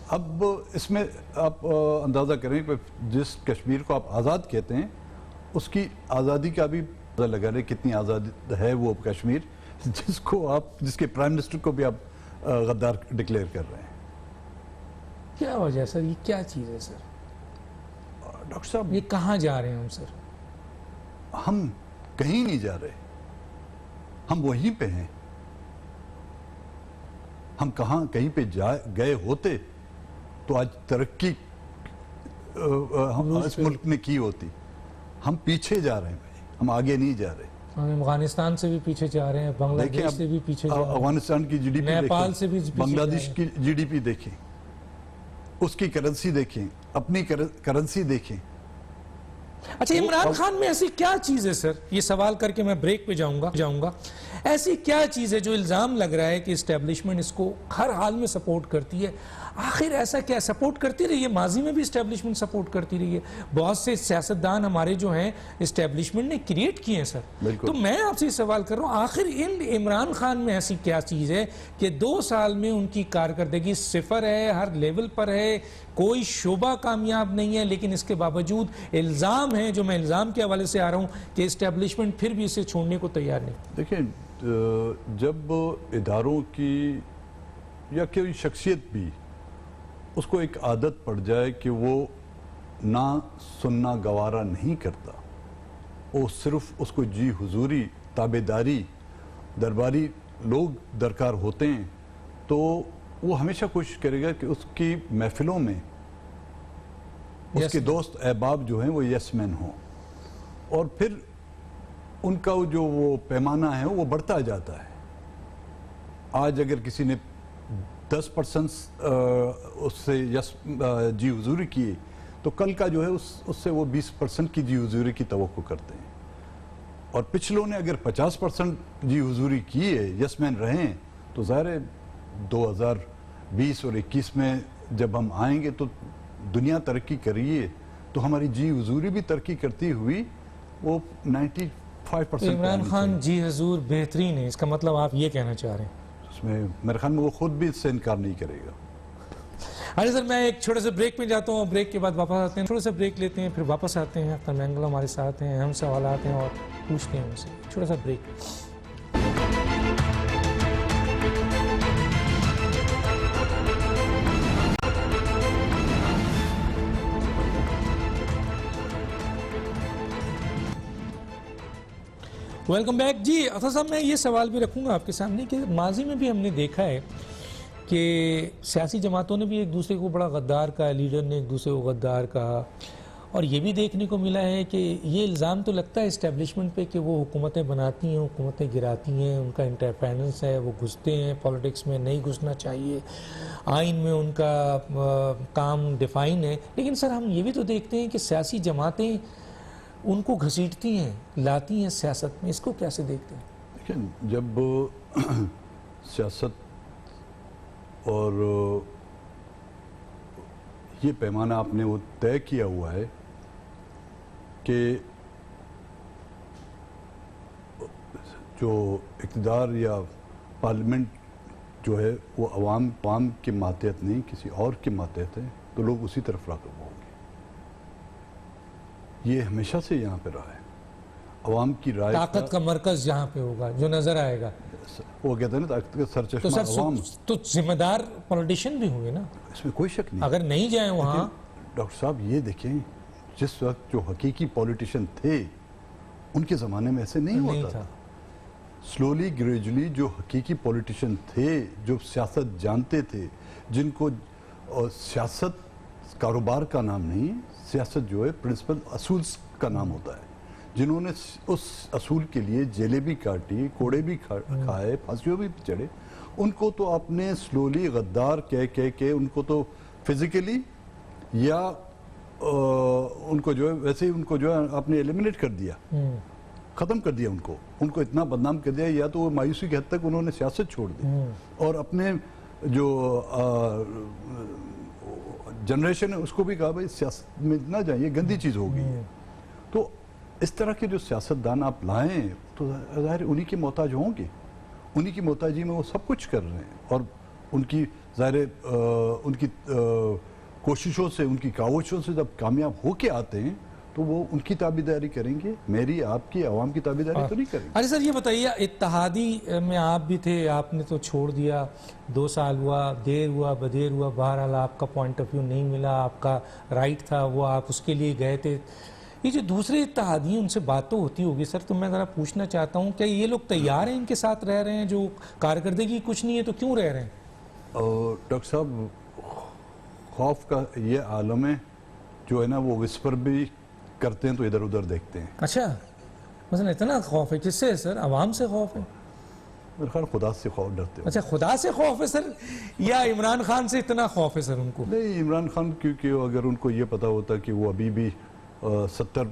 اب اس میں آپ اندازہ کریں کہ جس کشمیر کو آپ آزاد کہتے ہیں اس کی آزادی کا بھی پتہ لگا رہے کتنی آزاد ہے وہ کشمیر، جس کے پرائم منسٹر کو بھی آپ غدار ڈکلیئر کر رہے ہیں. کیا وجہ ہے سر؟ یہ کیا چیز ہے سر؟ ڈاکٹر صاحب، یہ کہاں جا رہے ہیں ہم سر؟ ہم کہیں نہیں جا رہے، ہم وہیں پہ ہیں. ہم کہیں پہ گئے ہوتے تو آج ترقی اس ملک نے کی ہوتی. ہم پیچھے جا رہے ہیں بھائی، ہم آگے نہیں جا رہے. ہم افغانستان سے بھی پیچھے جا رہے ہیں، بنگلہ دیش سے بھی پیچھے جا رہے ہیں، افغانستان کی جی ڈی پی نیپال سے بھی پیچھے جا رہے ہیں، بنگلہ دیش کی جی ڈی پی دیکھیں، اس کی کرنسی دیکھیں، اپنی کرنسی دیکھیں. اچھا، عمران خان میں ایسی کیا چیز ہے سر؟ یہ سوال کر کے میں بریک پہ جاؤں گا. ایسی کیا چیز ہے جو الزام لگ رہا ہے کہ اسٹیبلشمنٹ اس کو ہر حال میں سپورٹ کرتی ہے؟ آخر ایسا کیا سپورٹ کرتی رہی ہے؟ ماضی میں بھی اسٹیبلشمنٹ سپورٹ کرتی رہی ہے. بہت سے سیاستدان ہمارے جو ہیں اسٹیبلشمنٹ نے کریٹ کیے ہیں سر. تو میں آپ سے سوال کر رہا ہوں، آخر عمران خان میں ایسی کیا چیز ہے کہ 2 سال میں ان کی کارکردگی 0 ہے، ہر لیول پر ہے، کوئی شعبہ کامیاب نہیں ہے، لیکن اس کے باوجود الزام ہے، جو میں الزام کے حوالے سے آ رہا ہوں، کہ اسٹیبلشمنٹ پھر بھی اسے چھوڑنے کو تیار نہیں. دیکھیں، جب اداروں کی یا کوئی شخصیت بھی اس کو ایک عادت پڑ جائے کہ وہ نہ سننا گوارا نہیں کرتا، وہ صرف اس کو جی حضوری، تابعداری، درباری لوگ درکار ہوتے ہیں، تو وہ ہمیشہ کوشش کرے گا کہ اس کی محفلوں میں اس کے دوست احباب جو ہیں وہ یس مین ہوں، اور پھر ان کا جو وہ پیمانہ ہے وہ بڑھتا جاتا ہے۔ آج اگر کسی نے 10% اس سے یس جی حضوری کیے تو کل کا جو ہے اس سے وہ 20% کی جی حضوری کی توقع کرتے ہیں، اور پچھلوں نے اگر 50% جی حضوری کی ہے، یس مین رہیں، تو ظاہر ہے 2020 اور 21 میں جب ہم آئیں گے تو دنیا ترقی کریے تو ہماری جی حضوری بھی ترقی کرتی ہوئی وہ 95%۔ عمران خان جی حضور بہترین ہے، اس کا مطلب آپ یہ کہنا چاہ رہے ہیں؟ اس میں میرے خیال میں وہ خود بھی اس سے انکار نہیں کرے گا۔ اچھا سر، میں ایک چھوٹے سے بریک میں جاتا ہوں، بریک کے بعد واپس آتے ہیں، تھوڑا سا بریک لیتے ہیں، پھر واپس آتے ہیں۔ اختر مینگل ہمارے ساتھ ہیں، اہم سوالات ہیں اور پوچھتے ہیں ان سے۔ چھوٹا سا بریک۔ Welcome back. جی اختر صاحب، میں یہ سوال بھی رکھوں گا آپ کے سامنے کہ ماضی میں بھی ہم نے دیکھا ہے کہ سیاسی جماعتوں نے بھی ایک دوسرے کو بڑا غدار کہا، لیڈر نے ایک دوسرے کو غدار کہا، اور یہ بھی دیکھنے کو ملا ہے کہ یہ الزام تو لگتا ہے اسٹیبلشمنٹ پہ کہ وہ حکومتیں بناتی ہیں، حکومتیں گراتی ہیں، ان کا انٹرفیرنس ہے، وہ گھستے ہیں پالیٹکس میں، نہیں گھسنا چاہیے، آئین میں ان کا کام ڈیفائن ہے۔ لیکن سر ہم یہ بھی تو دیکھتے ہیں کہ سیاسی جماعتیں ان کو گھسیٹتی ہیں، لاتی ہیں سیاست میں، اس کو کیسے دیکھتے ہیں؟ دیکھیں، جب سیاست اور یہ پیمانہ آپ نے وہ طے کیا ہوا ہے کہ جو اقتدار یا پارلیمنٹ جو ہے وہ عوام کے ماتحت نہیں کسی اور کے ماتحت ہے، تو لوگ اسی طرف راغب ہوں گے۔ یہ ہمیشہ سے یہاں پہ رہا ہے، عوام کی رائے، طاقت کا مرکز جہاں پہ ہوگا، جو نظر آئے گا، وہ کہتے ہیں نا طاقت کا تو سرچشمہ سر عوام۔ تو ذمہ دار پولیٹیشین بھی ہوں گے نا، اس میں کوئی شک نہیں۔ اگر نہیں جائیں وہاں۔ ڈاکٹر صاحب یہ دیکھیں، جس وقت جو حقیقی پولیٹیشین تھے ان کے زمانے میں ایسے نہیں ہوتا تھا۔ سلولی گریجولی جو حقیقی پولیٹیشین تھے، جو سیاست جانتے تھے، جن کو سیاست کاروبار کا نام نہیں، سیاست جو ہے پرنسپل اصول کا نام ہوتا ہے، جنہوں نے اس اصول کے لیے جیلیں بھی کاٹی، کوڑے بھی کھائے، پھانسیوں بھی چڑھے، ان کو تو آپ نے سلولی غدار کہہ کے ان کو تو فزیکلی یا ان کو جو ہے ویسے ہی ان کو جو ہے آپ نے ایلیمنیٹ کر دیا، ختم کر دیا، ان کو اتنا بدنام کر دیا، یا تو وہ مایوسی کی حد تک انہوں نے سیاست چھوڑ دی اور اپنے جو جنریشن ہے اس کو بھی کہا بھائی سیاست میں نہ جائیں، یہ گندی چیز ہو گئی ہے۔ تو اس طرح کے جو سیاستدان آپ لائیں تو ظاہر انہی کے محتاج ہوں گے، انہی کی محتاجی میں وہ سب کچھ کر رہے ہیں، اور ان کی ظاہر ان کی کوششوں سے، ان کی کاوشوں سے جب کامیاب ہو کے آتے ہیں تو وہ ان کی تابعداری کریں گے، میری آپ کی عوام کی تابعداری تو نہیں کریں گے۔ اچھا سر یہ بتائیے، اتحادی میں آپ بھی تھے، آپ نے تو چھوڑ دیا، 2 سال ہوا، دیر ہوا بدیر ہوا، بہرحال آپ کا پوائنٹ آف ویو نہیں ملا، آپ کا رائٹ تھا وہ، آپ اس کے لیے گئے تھے۔ یہ جو دوسرے اتحادی ان سے بات تو ہوتی ہوگی سر، تو میں ذرا پوچھنا چاہتا ہوں کہ یہ لوگ تیار ہیں ان کے ساتھ رہ رہے ہیں، جو کارکردگی کچھ نہیں ہے تو کیوں رہ رہے ہیں؟ اور ڈاکٹر صاحب خوف کا یہ عالم ہے جو ہے نا، وہ وسپر بھی کرتے ہیں تو ادھر ادھر دیکھتے ہیں۔ اچھا مثلا اتنا خوف ہے، کس سے ہے سر؟ عوام سے خوف ہے؟ میرے خیال خدا سے خوف ڈرتے ہیں۔ اچھا خدا سے خوف ہے سر، یا عمران خان سے اتنا خوف ہے سر ان کو؟ نہیں، عمران خان کیونکہ اگر ان کو یہ پتا ہوتا کہ وہ ابھی بھی 70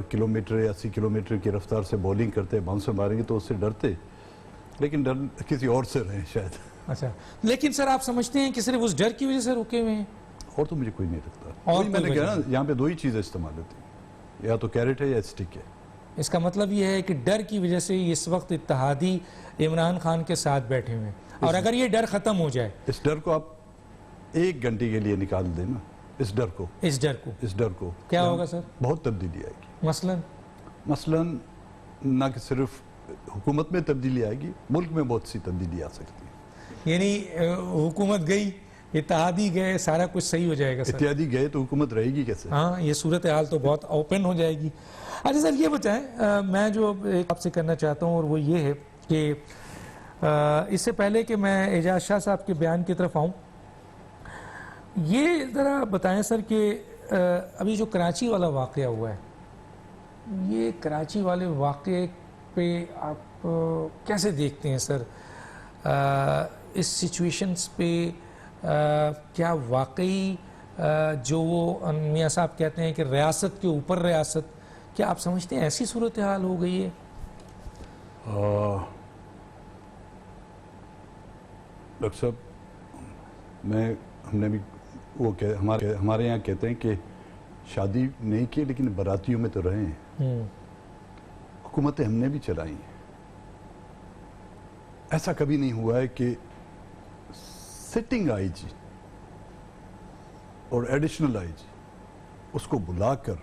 کلومیٹر یا 80 کلومیٹر کی رفتار سے بولنگ کرتے، باؤنسر ماریں گے تو اس سے ڈرتے، لیکن ڈر کسی اور سے رہے شاید۔ اچھا لیکن سر آپ سمجھتے ہیں کہ صرف اس ڈر کی وجہ سے رکے ہوئے ہیں؟ اور تو مجھے کوئی نہیں لگتا۔ اور میں نے کہا نا، یہاں پہ 2 ہی چیزیں استعمال ہوتی ہیں، یا تو کیرٹ ہے یا اسٹک ہے۔ اس کا مطلب یہ ہے کہ ڈر کی وجہ سے اس وقت اتحادی عمران خان کے ساتھ بیٹھے ہوئے ہیں، اور اگر یہ ڈر ختم ہو جائے، اس ڈر کو آپ 1 گھنٹے کے لیے نکال دیں نا، اس ڈر کو کیا ہوگا سر؟ بہت تبدیلی آئے گی۔ مثلاً نہ کہ صرف حکومت میں تبدیلی آئے گی، ملک میں بہت سی تبدیلی آ سکتی ہے۔ یعنی حکومت گئی، اتحادی گئے سارا کچھ صحیح ہو جائے گا سر؟ اتحادی گئے تو حکومت رہے گی کیسے؟ ہاں یہ صورتحال تو بہت اوپن ہو جائے گی. اچھا سر یہ بتائیں, میں جو آپ سے کرنا چاہتا ہوں اور وہ یہ ہے کہ اس سے پہلے کہ میں اعجاز شاہ صاحب کے بیان کی طرف آؤں, یہ ذرا بتائیں سر کہ ابھی جو کراچی والا واقعہ ہوا ہے, یہ کراچی والے واقعے پہ آپ کیسے دیکھتے ہیں سر؟ اس سچویشنز پہ کیا واقعی جو وہ میاں صاحب کہتے ہیں کہ ریاست کے اوپر ریاست, کیا آپ سمجھتے ہیں ایسی صورتحال ہو گئی ہے؟ ڈاکٹر صاحب, ہم نے بھی وہ ہمارے یہاں کہتے ہیں کہ شادی نہیں کی لیکن براتیوں میں تو رہے ہیں. حکومتیں ہم نے بھی چلائی ہیں. ایسا کبھی نہیں ہوا ہے کہ سٹنگ آئی جی اور ایڈیشنل آئی جی اس کو بلا کر,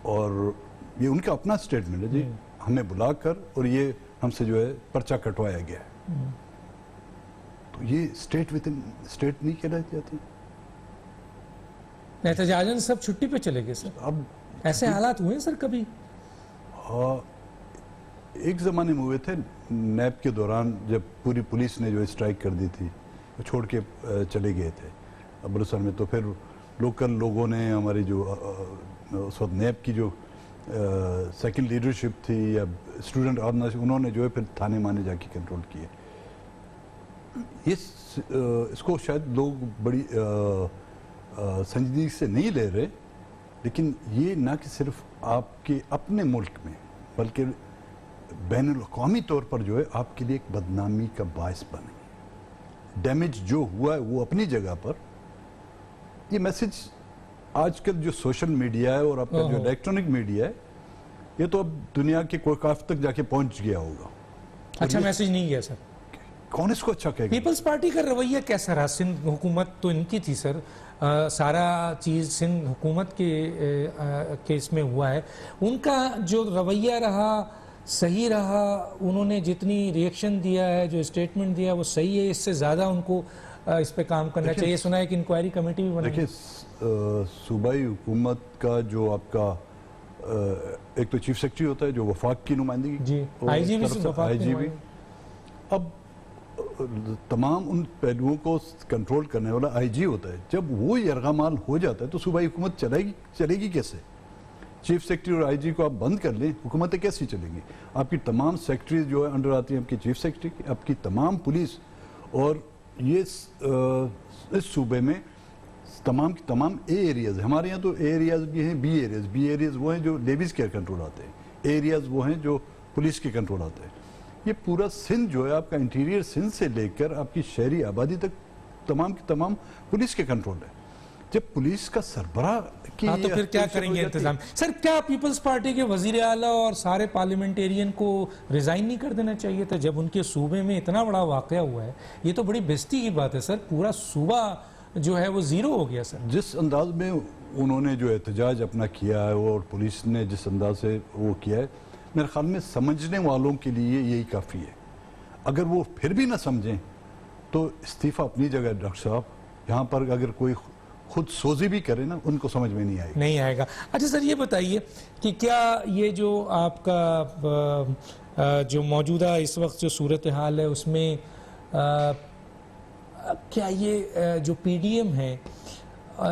اور یہ ان کا اپنا سٹیٹمنٹ ہے جی, ہمیں بلا کر اور یہ ہم سے جو ہے پرچہ کٹوایا گیا ہے. تو یہ اسٹیٹ ود ان اسٹیٹ نہیں کہلائی جاتی. احتجاجاً سب چھٹی پہ چلے گئے سر. اب ایسے حالات ہوئے سر کبھی؟ ایک زمانے میں ہوئے تھے نیب کے دوران, جب پوری پولیس نے جو اسٹرائک کر دی تھی, چھوڑ کے چلے گئے تھے امرتسر میں. تو پھر لوکل لوگوں نے, ہماری جو اس وقت نیب کی جو سیکنڈ لیڈرشپ تھی یا اسٹوڈنٹ آرگنائزیشن, انہوں نے جو ہے پھر تھانے مانے جا کے کنٹرول کیے. اس کو شاید لوگ بڑی سنجیدگی سے نہیں لے رہے, لیکن یہ نہ کہ صرف آپ کے اپنے ملک میں بلکہ بین الاقوامی طور پر جو ہے آپ کے لیے ایک بدنامی کا باعث بنے. ڈیمیج جو ہوا ہے وہ اپنی جگہ پر. یہ میسج آج کل جو سوشل میڈیا ہے اور آپ کا جو الیکٹرانک میڈیا ہے, یہ تو اب دنیا کے کوئی کاف تک جا کے پہنچ گیا ہوگا. اچھا میسج نہیں گیا سر؟ کون اس کو اچھا کہے گا؟ پیپلز پارٹی کا رویہ کیسا رہا؟ سندھ حکومت تو ان کی تھی سر, سارا چیز سندھ حکومت کے کیس میں ہوا ہے. ان کا جو رویہ رہا صحیح رہا؟ انہوں نے جتنی ریئیکشن دیا ہے, جو اسٹیٹمنٹ دیا وہ صحیح ہے؟ اس سے زیادہ ان کو اس پہ کام کرنا چاہیے. سنا ہے کہ انکوائری کمیٹی بھی بنائی. دیکھیں, صوبائی حکومت کا جو آپ کا ایک تو چیف سیکرٹری ہوتا ہے جو وفاق کی نمائندگی, جی آئی جی بھی, اب تمام ان پہلوؤں کو کنٹرول کرنے والا آئی جی ہوتا ہے. جب وہ یرغمال ہو جاتا ہے تو صوبائی حکومت چلے گی کیسے؟ چیف سیکرٹری اور آئی جی کو آپ بند کر لیں, حکومتیں کیسی چلیں گی؟ آپ کی تمام سیکرٹریز جو ہے انڈر آتی ہیں آپ کی چیف سیکرٹری کی, آپ کی تمام پولیس, اور یہ اس صوبے میں تمام کی تمام اے ایریاز. ہمارے یہاں تو اے ایریاز بھی ہیں, بی ایریاز. بی ایریاز وہ ہیں جو لیویز کے کنٹرول آتے ہیں, اے ایریاز وہ ہیں جو پولیس کے کنٹرول آتے ہیں. یہ پورا سندھ جو ہے آپ کا انٹیریئر سندھ سے لے کر آپ کی شہری آبادی تک تمام کی تمام پولیس کے کنٹرول ہے. جب پولیس کا سربراہ کی تو پھر کیا کریں گے انتظام؟ سر کیا پیپلز پارٹی کے وزیر اعلیٰ اور سارے پارلیمنٹیرین کو ریزائن نہیں کر دینا چاہیے تھا جب ان کے صوبے میں اتنا بڑا واقعہ ہوا ہے؟ یہ تو بڑی بےزتی کی بات ہے سر, پورا صوبہ جو ہے وہ زیرو ہو گیا سر. جس انداز میں انہوں نے جو احتجاج اپنا کیا ہے اور پولیس نے جس انداز سے وہ کیا ہے, میرے خیال میں سمجھنے والوں کے لیے یہی کافی ہے. اگر وہ پھر بھی نہ سمجھیں تو استعفیٰ اپنی جگہ ڈاکٹر صاحب. یہاں پر اگر کوئی خود سوزی بھی کرے نا, ان کو سمجھ میں نہیں آئے گا. اچھا سر یہ بتائیے کہ کیا یہ جو آپ کا جو موجودہ اس وقت جو صورتحال ہے اس میں کیا یہ جو پی ڈی ایم ہے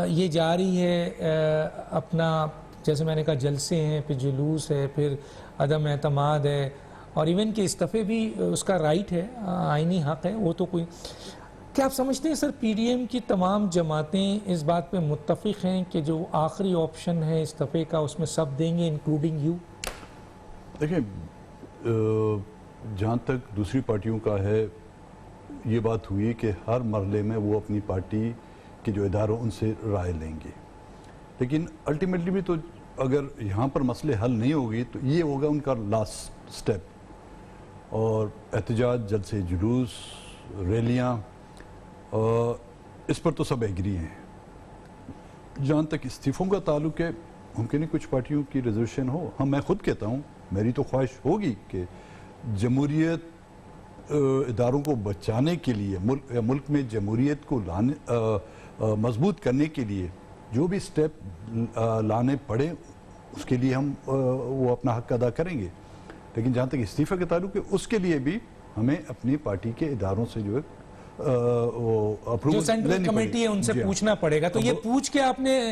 یہ جا رہی ہے اپنا, جیسے میں نے کہا جلسے ہیں, پھر جلوس ہے, پھر عدم اعتماد ہے, اور ایون کہ استعفے بھی اس کا رائٹ ہے, آئینی حق ہے, وہ تو کوئی. کیا آپ سمجھتے ہیں سر پی ڈی ایم کی تمام جماعتیں اس بات پہ متفق ہیں کہ جو آخری آپشن ہے استعفے کا اس میں سب دیں گے انکلوڈنگ یو؟ دیکھیں, جہاں تک دوسری پارٹیوں کا ہے, یہ بات ہوئی کہ ہر مرحلے میں وہ اپنی پارٹی کے جو اداروں ان سے رائے لیں گے, لیکن الٹیمیٹلی بھی تو اگر یہاں پر مسئلے حل نہیں ہوگی تو یہ ہوگا ان کا لاسٹ سٹیپ. اور احتجاج, جلسے جلوس, ریلیاں, اس پر تو سب ایگری ہیں. جہاں تک استعفوں کا تعلق ہے, ممکن ہے کچھ پارٹیوں کی ریزولوشن ہو. ہاں, میں خود کہتا ہوں, میری تو خواہش ہوگی کہ جمہوریت اداروں کو بچانے کے لیے ملک میں جمہوریت کو مضبوط کرنے کے لیے جو بھی سٹیپ لانے پڑے اس کے لیے ہم وہ اپنا حق ادا کریں گے. لیکن جہاں تک استعفے کا تعلق ہے اس کے لیے بھی ہمیں اپنی پارٹی کے اداروں سے جو ہے جو سینٹرل کمیٹی ہے ان سے پوچھنا پڑے گا. تو یہ پوچھ کے آپ نے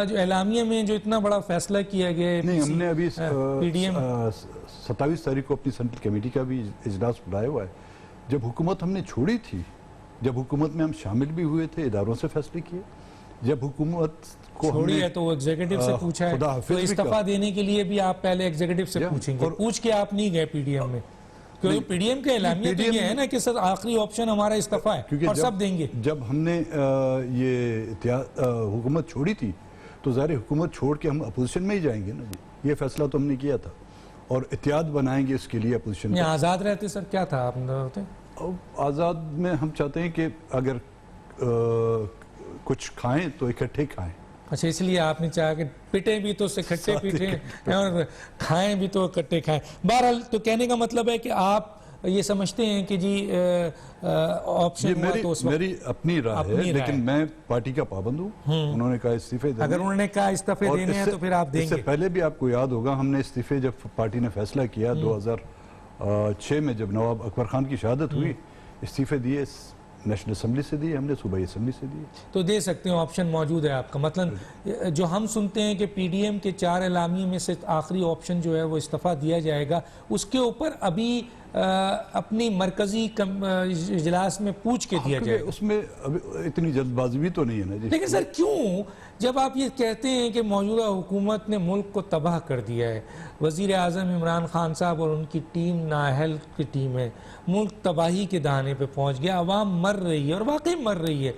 جو اعلامیہ میں جو اتنا بڑا فیصلہ کیا گیا ہے نہیں, ہم نے ابھی پی ڈی ایم 27 تاریخ کو اپنی سینٹرل کمیٹی کا بھی اجلاس بلایا ہوا ہے. جب حکومت ہم نے چھوڑی تھی, جب حکومت میں ہم شامل بھی ہوئے تھے, اداروں سے فیصلے کیے. جب حکومت کو چھوڑی ہے تو وہ ایگزیکٹو سے پوچھا ہے, تو استعفیٰ دینے کے لیے بھی آپ پہلے ایگزیکٹو سے پوچھیں گے. پوچھ کے آپ نہیں گئے پی ڈی ایم میں, کیونکہ پی ڈی ایم کا اعلامیہ تو یہ ہے نا کہ سر آخری آپشن ہمارا استعفیٰ ہے اور سب دیں گے. جب ہم نے یہ حکومت چھوڑی تھی تو ظاہر حکومت چھوڑ کے ہم اپوزیشن میں ہی جائیں گے نا جی. یہ فیصلہ تو ہم نے کیا تھا اور اتحاد بنائیں گے اس کے لیے اپوزیشن. آزاد رہتے سر کیا تھا آپ ہوتے؟ آزاد میں ہم چاہتے ہیں کہ اگر کچھ کھائیں تو اکٹھے کھائیں. اچھا, اس لیے آپ نے چاہا کہ پٹیں بھی تو اکٹھے پیٹیں اور کھائیں بھی تو اکٹھے کھائیں. بہرحال تو کہنے کا مطلب ہے کہ آپ یہ سمجھتے ہیں کہ جی آپشن ہوا تو اس وقت میری اپنی رائے ہے, لیکن میں پارٹی کا پابند ہوں. انہوں نے کہا استعفے دینے, اگر انہوں نے کہا استعفے دینے ہیں تو پھر آپ دیں گے. اس سے پہلے بھی آپ کو یاد ہوگا ہم نے استعفے جب پارٹی نے فیصلہ کیا 2006 میں جب نواب اکبر خان کی شہادت ہوئی, استعفے دیے, نیشنل اسمبلی سے دیے ہم نے, صوبائی اسمبلی سے دیے. تو دے سکتے ہیں, آپشن موجود ہے آپ کا. مطلب جو ہم سنتے ہیں کہ پی ڈی ایم کے 4 اعلامیے میں سے آخری آپشن جو ہے وہ استعفیٰ دیا جائے گا, اس کے اوپر ابھی اپنی مرکزی اجلاس میں پوچھ کے دیا جائے گا. اس میں اتنی جلد بازی بھی تو نہیں ہے نا جی. لیکن سر کیوں, جب آپ یہ کہتے ہیں کہ موجودہ حکومت نے ملک کو تباہ کر دیا ہے, وزیر اعظم عمران خان صاحب اور ان کی ٹیم نااہل کی ٹیم ہے, ملک تباہی کے دہانے پہ پہنچ گیا, عوام مر رہی ہے اور واقعی مر رہی ہے.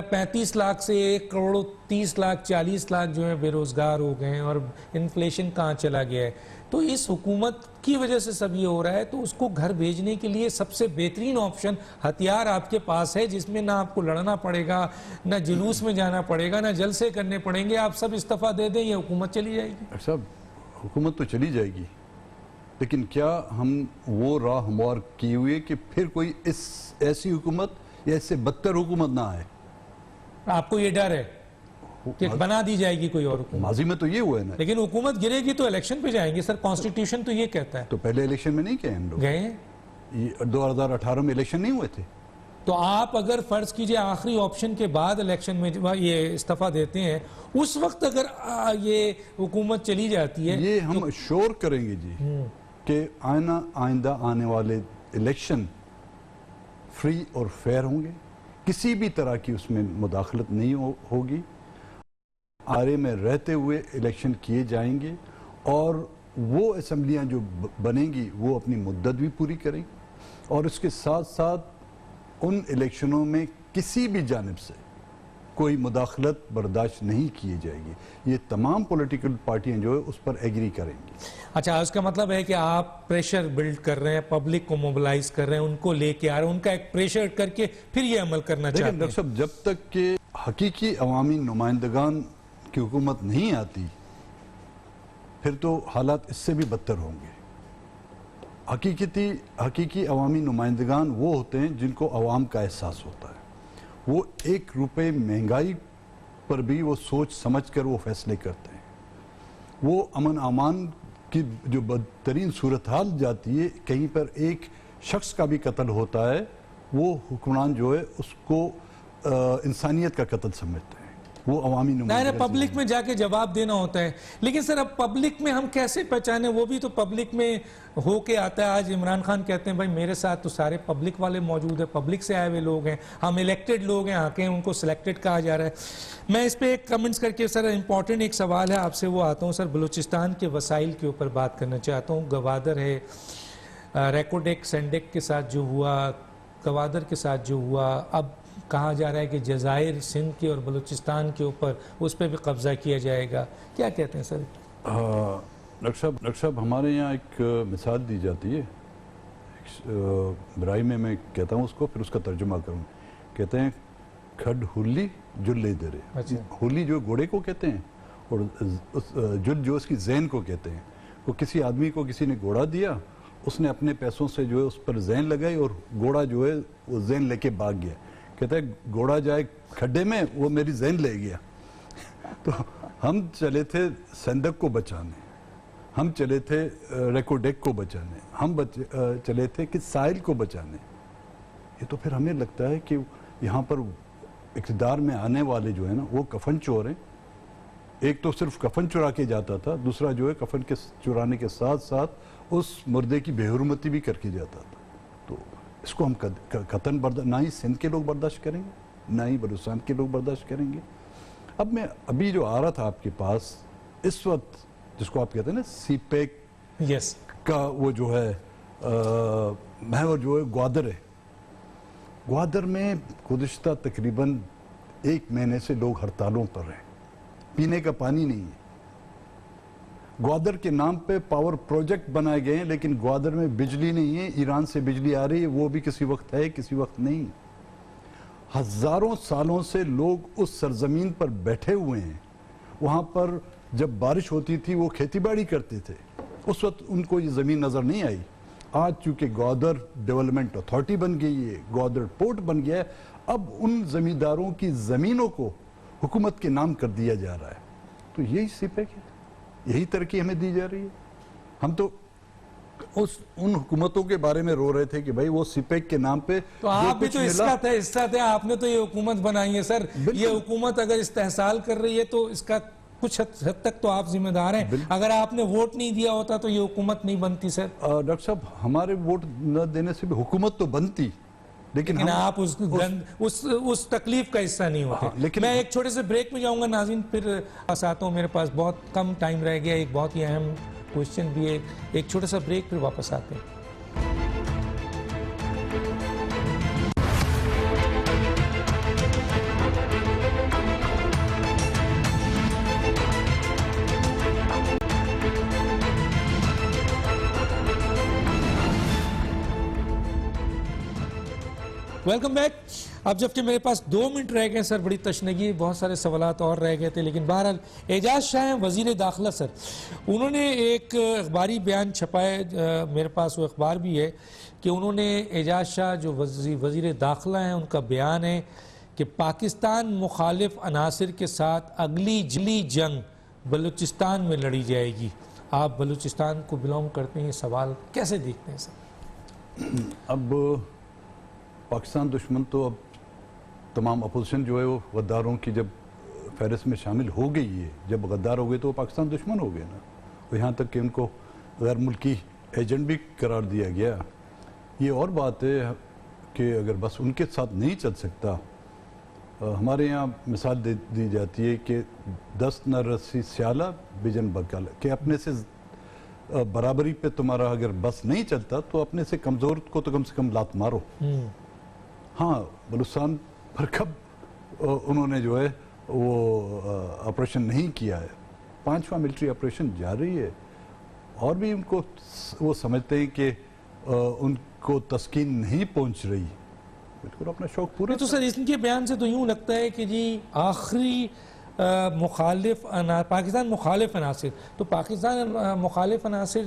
35 لاکھ سے 1 کروڑ 30 لاکھ 40 لاکھ جو ہیں بے روزگار ہو گئے ہیں, اور انفلیشن کہاں چلا گیا ہے. تو اس حکومت کی وجہ سے سب یہ ہو رہا ہے. تو اس کو گھر بھیجنے کے لیے سب سے بہترین آپشن, ہتھیار آپ کے پاس ہے جس میں نہ آپ کو لڑنا پڑے گا, نہ جلوس میں جانا پڑے گا, نہ جلسے کرنے پڑیں گے. آپ سب استعفیٰ دے دیں, یہ حکومت چلی جائے گی. صاحب حکومت تو چلی جائے گی, لیکن کیا ہم وہ راہ ہموار کی ہوئی کہ پھر کوئی ایسی حکومت یا اس سے بدتر حکومت نہ آئے؟ آپ کو یہ ڈر ہے کہ بنا دی جائے گی کوئی اور حکومت؟ ماضی میں تو یہ ہوا ہے نا. لیکن حکومت گرے گی تو الیکشن پہ جائیں گے سر, کانسٹیٹیوشن تو یہ کہتا ہے. تو پہلے الیکشن میں نہیں گئے ہم لوگ, گئے ہیں 2018 میں الیکشن نہیں ہوئے تھے. تو آپ اگر فرض کیجئے آخری آپشن کے بعد الیکشن میں یہ استعفیٰ دیتے ہیں, اس وقت اگر یہ حکومت چلی جاتی ہے, یہ ہم شور کریں گے جی کہ آئندہ آنے والے الیکشن فری اور فیئر ہوں گے, کسی بھی طرح کی اس میں مداخلت نہیں ہوگی, آرے میں رہتے ہوئے الیکشن کیے جائیں گے, اور وہ اسمبلیاں جو بنیں گی وہ اپنی مدت بھی پوری کریں گی, اور اس کے ساتھ ساتھ ان الیکشنوں میں کسی بھی جانب سے کوئی مداخلت برداشت نہیں کیے جائے گی. یہ تمام پولیٹیکل پارٹیاں جو ہے اس پر ایگری کریں گی. اچھا, اس کا مطلب ہے کہ آپ پریشر بلڈ کر رہے ہیں, پبلک کو موبلائز کر رہے ہیں, ان کو لے کے آ رہے ہیں, ان کا ایک پریشر کر کے پھر یہ عمل کرنا چاہتے ہیں. لیکن ڈاکٹر صاحب جب تک کہ حقیقی عوامی نمائندگان کی حکومت نہیں آتی پھر تو حالات اس سے بھی بدتر ہوں گے. حقیقی عوامی نمائندگان وہ ہوتے ہیں جن کو عوام کا احساس ہوتا ہے. وہ 1 روپے مہنگائی پر بھی وہ سوچ سمجھ کر وہ فیصلے کرتے ہیں. وہ امن امان کی جو بدترین صورتحال جاتی ہے, کہیں پر ایک شخص کا بھی قتل ہوتا ہے, وہ حکمران جو ہے اس کو انسانیت کا قتل سمجھتے ہیں. وہ عوامی نمائندگان پبلک میں جا کے جواب دینا ہوتا ہے. لیکن سر اب پبلک میں ہم کیسے پہچانے, وہ بھی تو پبلک میں ہو کے آتا ہے. آج عمران خان کہتے ہیں بھائی میرے ساتھ تو سارے پبلک والے موجود ہیں, پبلک سے آئے ہوئے لوگ ہیں, ہم الیکٹڈ لوگ ہیں, آکے ان کو سلیکٹڈ کہا جا رہا ہے. میں اس پہ ایک کمنٹس کر کے سر امپورٹنٹ ایک سوال ہے آپ سے وہ آتا ہوں. سر بلوچستان کے وسائل کے اوپر بات کرنا چاہتا ہوں. گوادر ہے, ریکوڈیک سینڈیک کے ساتھ جو ہوا, گوادر کے ساتھ جو ہوا, اب کہا جا رہا ہے کہ جزائر سندھ کے اور بلوچستان کے اوپر اس پہ بھی قبضہ کیا جائے گا. کیا کہتے ہیں سر؟ ڈاکٹر صاحب ہمارے یہاں ایک مثال دی جاتی ہے, برائی میں کہتا ہوں اس کو, پھر اس کا ترجمہ کروں. کہتے ہیں کھڈ ہولی جلے درے. ہولی جو گھوڑے کو کہتے ہیں, اور جل جو اس کی زین کو کہتے ہیں. وہ کسی آدمی کو کسی نے گھوڑا دیا اس نے اپنے پیسوں سے جو ہے اس پر زین لگائی اور گھوڑا جو ہے وہ زین لے کے بھاگ گیا. کہتا ہے گھوڑا جائے کھڈے میں وہ میری زین لے گیا. تو ہم چلے تھے سندک کو بچانے, ہم چلے تھے ریکوڈیک کو بچانے, ہم چلے تھے کہ ساحل کو بچانے. یہ تو پھر ہمیں لگتا ہے کہ یہاں پر اقتدار میں آنے والے جو ہیں نا وہ کفن چور ہیں. ایک تو صرف کفن چرا کے جاتا تھا, دوسرا جو ہے کفن کے چرانے کے ساتھ ساتھ اس مردے کی بے حرمتی بھی کر کے جاتا تھا. تو اس کو ہم قطعاً نہ ہی سندھ کے لوگ برداشت کریں گے, نہ ہی بلوچستان کے لوگ برداشت کریں گے. اب میں ابھی جو آ رہا تھا آپ کے پاس اس وقت, جس کو آپ کہتے ہیں نا سی پیک یس کا وہ جو ہے محور جو ہے گوادر ہے. گوادر میں گزشتہ تقریباً 1 مہینے سے لوگ ہڑتالوں پر ہیں, پینے کا پانی نہیں ہے. گوادر کے نام پہ پاور پروجیکٹ بنائے گئے ہیں لیکن گوادر میں بجلی نہیں ہے. ایران سے بجلی آ رہی ہے, وہ بھی کسی وقت ہے کسی وقت نہیں. ہزاروں سالوں سے لوگ اس سرزمین پر بیٹھے ہوئے ہیں. وہاں پر جب بارش ہوتی تھی وہ کھیتی باڑی کرتے تھے, اس وقت ان کو یہ زمین نظر نہیں آئی. آج چونکہ گوادر ڈیولپمنٹ اتھارٹی بن گئی ہے, گوادر پورٹ بن گیا ہے, اب ان زمینداروں کی زمینوں کو حکومت کے نام کر دیا جا رہا ہے. تو یہی سی پیک ہے, یہی ترقی ہمیں دی جا رہی ہے. ہم تو ان حکومتوں کے بارے میں رو رہے تھے کہ بھائی وہ سی پیک کے نام پہ تو آپ بھی تو اس کا حصہ تھے, آپ نے تو یہ حکومت بنائی ہے سر. یہ حکومت اگر استحصال کر رہی ہے تو اس کا کچھ حد تک تو آپ ذمہ دار ہیں. اگر آپ نے ووٹ نہیں دیا ہوتا تو یہ حکومت نہیں بنتی سر. ڈاکٹر صاحب ہمارے ووٹ نہ دینے سے بھی حکومت تو بنتی, لیکن آپ اس تکلیف کا حصہ نہیں ہوتے. میں ایک چھوٹے سے بریک میں جاؤں گا ناظرین, پھر آتا ہوں. میرے پاس بہت کم ٹائم رہ گیا, ایک بہت ہی اہم کوشچن بھی ہے. ایک چھوٹا سا بریک پھر واپس آتے ہیں. Welcome back. اب جبکہ میرے پاس 2 منٹ رہ گئے سر, بڑی تشنگی, بہت سارے سوالات اور رہ گئے تھے, لیکن بہرحال اعجاز شاہ ہیں وزیر داخلہ سر. انہوں نے ایک اخباری بیان چھپائے, میرے پاس وہ اخبار بھی ہے, کہ انہوں نے اعجاز شاہ جو وزیر داخلہ ہیں ان کا بیان ہے کہ پاکستان مخالف عناصر کے ساتھ اگلی جلی جنگ بلوچستان میں لڑی جائے گی. آپ بلوچستان کو بلونگ کرتے ہیں, یہ سوال کیسے دیکھتے ہیں سر؟ اب پاکستان دشمن تو اب تمام اپوزیشن جو ہے وہ غداروں کی جب فہرست میں شامل ہو گئی ہے, جب غدار ہو گئے تو وہ پاکستان دشمن ہو گئے نا. اور یہاں تک کہ ان کو غیر ملکی ایجنٹ بھی قرار دیا گیا. یہ اور بات ہے کہ اگر بس ان کے ساتھ نہیں چل سکتا, ہمارے یہاں مثال دی جاتی ہے کہ 10 نہ رسی سیالہ بجن بکال, کہ اپنے سے برابری پہ تمہارا اگر بس نہیں چلتا تو اپنے سے کمزور کو تو کم سے کم لات مارو. ہاں, بلوچستان پر کب انہوں نے جو ہے وہ آپریشن نہیں کیا ہے. 5واں ملٹری آپریشن جاری ہے, اور بھی ان کو وہ سمجھتے ہیں کہ ان کو تسکین نہیں پہنچ رہی. بالکل اپنا شوق پورا. تو سر ان کے بیان سے تو یوں لگتا ہے کہ جی آخری پاکستان مخالف عناصر, تو پاکستان مخالف عناصر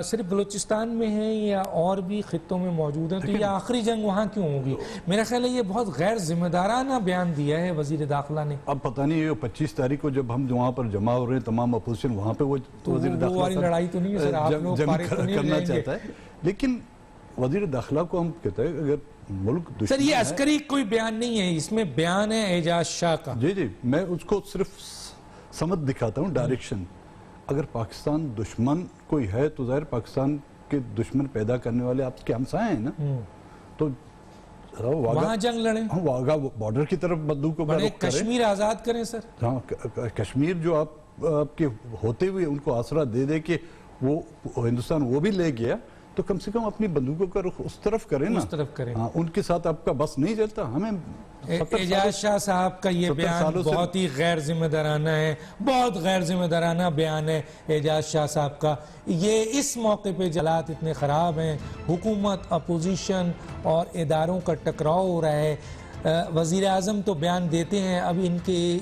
صرف بلوچستان میں ہیں یا اور بھی خطوں میں موجود ہیں, تو یہ آخری جنگ وہاں کیوں ہوگی؟ میرا خیال ہے یہ بہت غیر ذمہ دارانہ بیان دیا ہے وزیر داخلہ نے. اب پتہ نہیں یہ 25 تاریخ کو جب ہم وہاں پر جمع ہو رہے ہیں تمام اپوزیشن, وہاں پہ وہ وزیر داخلہ لڑائی تو نہیں ہے سر, آپ لوگ فارغ تو نہیں کرنا چاہتا ہے, لیکن وزیر داخلہ کو ہم کہتے ہیں اگر ملک دشمن سر یہ عسکری کوئی بیان نہیں ہے, اس میں بیان ہے اعجاز شاہ کا. جی میں اس کو صرف سمت دکھاتا ہوں, ڈائریکشن. اگر پاکستان دشمن کوئی ہے تو ظاہر پاکستان کے دشمن پیدا کرنے والے آپ کے ہمسائے ہیں نا, تو وہاں جنگ لڑیں, واگا بارڈر کی طرف بندوقوں کا رخ کریں, کشمیر آزاد کریں سر. ہاں, کشمیر جو آپ کے ہوتے ہوئے ان کو آسرا دے کہ وہ ہندوستان وہ بھی لے گیا, تو کم سے کم اپنی بندوقوں کا رخ اس طرف کریں نا. اس طرف کریں. ہاں, ان کے ساتھ آپ کا بس نہیں چلتا. ہمیں اعجاز شاہ صاحب کا یہ بیان بہت ہی غیر ذمہ دارانہ ہے, بہت غیر ذمہ دارانہ بیان ہے اعجاز شاہ صاحب کا. یہ اس موقع پہ حالات اتنے خراب ہیں, حکومت اپوزیشن اور اداروں کا ٹکراؤ ہو رہا ہے. وزیر اعظم تو بیان دیتے ہیں, اب ان کے